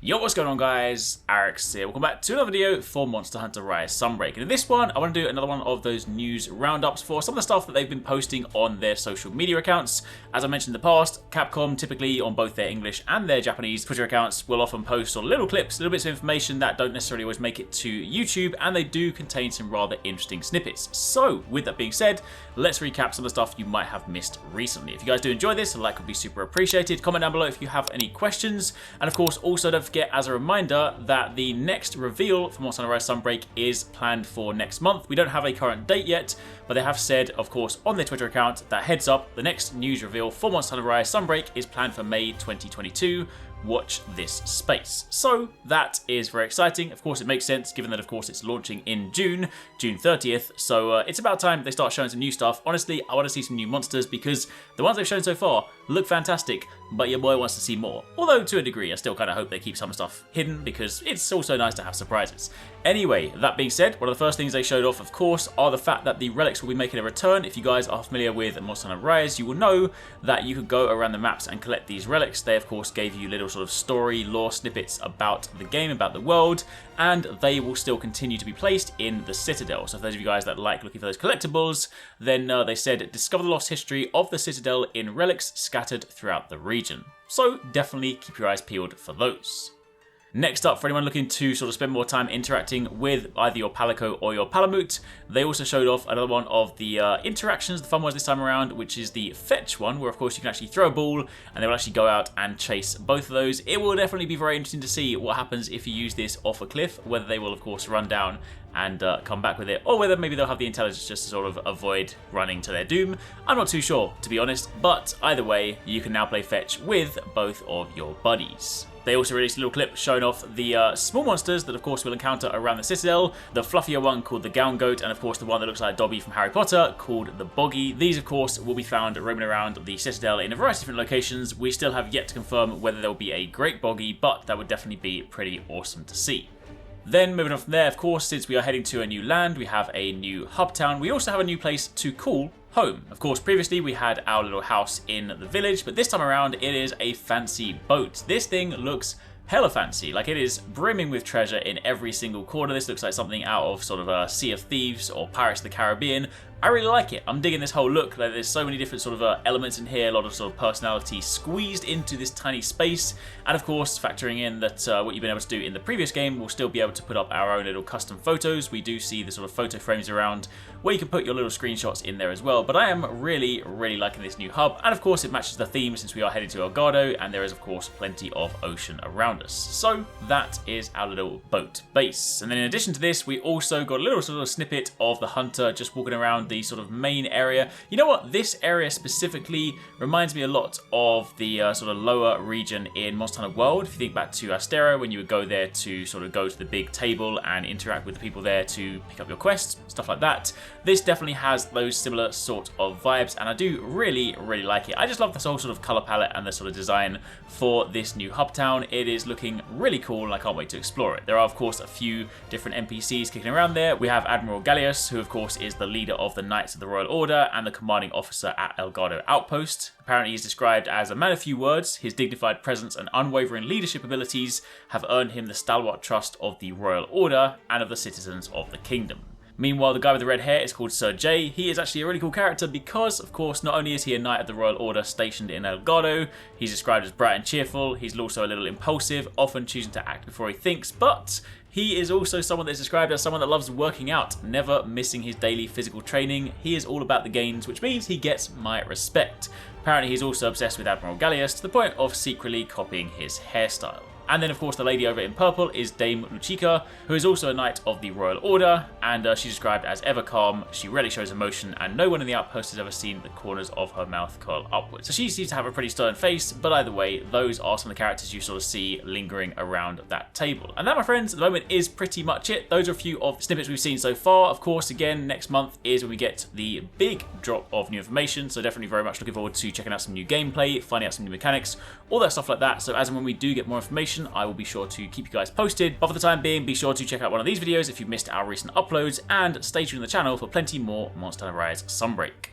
Yo, what's going on guys? HyperX here. Welcome back to another video for Monster Hunter Rise Sunbreak. And in this one, I want to do another one of those news roundups for some of the stuff that they've been posting on their social media accounts. As I mentioned in the past, Capcom typically on both their English and their Japanese Twitter accounts will often post sort of little clips, little bits of information that don't necessarily always make it to YouTube, and they do contain some rather interesting snippets. So, with that being said, let's recap some of the stuff you might have missed recently. If you guys do enjoy this, a like would be super appreciated. Comment down below if you have any questions. And of course, also don't forget, as a reminder, that the next reveal for Monster Hunter Rise Sunbreak is planned for next month. We don't have a current date yet, but they have said, of course, on their Twitter account that heads up, the next news reveal for Monster Hunter Rise Sunbreak is planned for May 2022. Watch this space. So that is very exciting. Of course, it makes sense given that, of course, it's launching in June 30th. So it's about time they start showing some new stuff. Honestly, I want to see some new monsters because the ones they've shown so far look fantastic, but your boy wants to see more. Although to a degree, I still kind of hope they keep some stuff hidden because it's also nice to have surprises. Anyway, that being said, one of the first things they showed off, of course, are the fact that the relics will be making a return. If you guys are familiar with Monster Hunter Rise, you will know that you could go around the maps and collect these relics. They, of course, gave you little sort of story, lore snippets about the game, about the world, and they will still continue to be placed in the Citadel. So for those of you guys that like looking for those collectibles, then they said, discover the lost history of the Citadel in relics scattered throughout the region. So definitely keep your eyes peeled for those. Next up, for anyone looking to sort of spend more time interacting with either your Palico or your Palamute, they also showed off another one of the interactions, the fun ones this time around, which is the fetch one, where of course you can actually throw a ball and they will actually go out and chase both of those. It will definitely be very interesting to see what happens if you use this off a cliff, whether they will of course run down and come back with it, or whether maybe they'll have the intelligence just to sort of avoid running to their doom. I'm not too sure, to be honest, but either way, you can now play fetch with both of your buddies. They also released a little clip showing off the small monsters that of course we'll encounter around the Citadel. The fluffier one called the Gown Goat, and of course the one that looks like Dobby from Harry Potter called the Boggy. These of course will be found roaming around the Citadel in a variety of different locations. We still have yet to confirm whether there will be a Great Boggy, but that would definitely be pretty awesome to see. Then moving on from there, of course, since we are heading to a new land, we have a new hub town. We also have a new place to call home. Of course, previously we had our little house in the village, but this time around it is a fancy boat. This thing looks hella fancy. Like, it is brimming with treasure in every single corner. This looks like something out of sort of a Sea of Thieves or Pirates of the Caribbean. I really like it. I'm digging this whole look. Like, there's so many different sort of elements in here, a lot of sort of personality squeezed into this tiny space. And of course, factoring in that what you've been able to do in the previous game, we'll still be able to put up our own little custom photos. We do see the sort of photo frames around where you can put your little screenshots in there as well. But I am really, really liking this new hub. And of course, it matches the theme since we are heading to Elgato, and there is of course plenty of ocean around us. So that is our little boat base. And then in addition to this, we also got a little sort of snippet of the hunter just walking around the sort of main area. You know what? This area specifically reminds me a lot of the sort of lower region in Monster Hunter World. If you think back to Astera, when you would go there to sort of go to the big table and interact with the people there to pick up your quests, stuff like that. This definitely has those similar sort of vibes, and I do really, really like it. I just love this whole sort of color palette and the sort of design for this new hub town. It is looking really cool, and I can't wait to explore it. There are, of course, a few different NPCs kicking around there. We have Admiral Gallius, who, of course, is the leader of the Knights of the Royal Order and the commanding officer at Elgato Outpost. Apparently, he's described as a man of few words. His dignified presence and unwavering leadership abilities have earned him the stalwart trust of the Royal Order and of the citizens of the kingdom. Meanwhile, the guy with the red hair is called Sir Jay. He is actually a really cool character because, of course, not only is he a Knight of the Royal Order stationed in Elgato, he's described as bright and cheerful, he's also a little impulsive, often choosing to act before he thinks, but he is also someone that's described as someone that loves working out, never missing his daily physical training. He is all about the gains, which means he gets my respect. Apparently, he's also obsessed with Admiral Gallius to the point of secretly copying his hairstyle. And then, of course, the lady over in purple is Dame Luchika, who is also a Knight of the Royal Order, and she's described as ever calm. She rarely shows emotion, and no one in the outpost has ever seen the corners of her mouth curl upwards. So she seems to have a pretty stern face, but either way, those are some of the characters you sort of see lingering around that table. And that, my friends, at the moment is pretty much it. Those are a few of the snippets we've seen so far. Of course, again, next month is when we get the big drop of new information, so definitely very much looking forward to checking out some new gameplay, finding out some new mechanics, all that stuff like that. So as and when we do get more information, I will be sure to keep you guys posted. But for the time being, be sure to check out one of these videos if you've missed our recent uploads, and stay tuned to the channel for plenty more Monster Hunter Rise Sunbreak.